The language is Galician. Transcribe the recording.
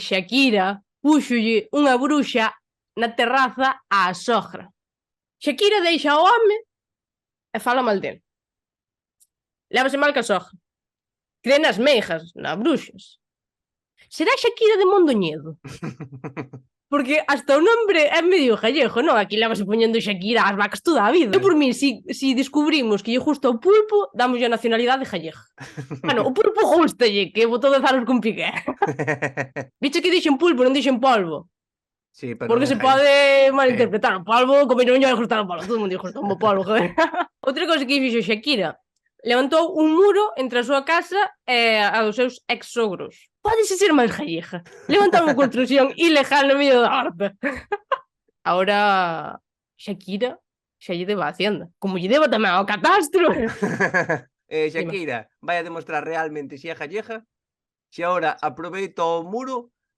Shakira púxolle unha bruxa na terraza á sogra. Shakira deixa ao home e fala mal dele. Lévase mal ca sogra. Cree nas meigas, nas bruxas. Será Shakira de Mondoñedo? Porque hasta o nombre é medio gallego, non? Aquí lévase poñendo Shakira ás vacas toda a vida. Eu por mí, si descubrimos que lle gusta o pulpo, damos a nacionalidade gallega. Bueno, o pulpo gustalle, que botou de zaros con Piqué. Viche que dixen pulpo, non dixen polvo. Sí, pero Porque non é se gai. pode malinterpretar. O polvo, como non lle vai gustar o polvo. Todo mundo lle gusta o polvo, joder. Outra cosa que fixo Shakira, levantou un muro entre a súa casa e a dos seus ex-sogros. Pódese ser máis gallega. Levantar unha construcción ilegal no medio da horta. Ahora, Shakira xa lle deba a Hacienda. Como lle deba tamén ao catastro. Shakira vai a demostrar realmente se é gallega se agora aproveita o muro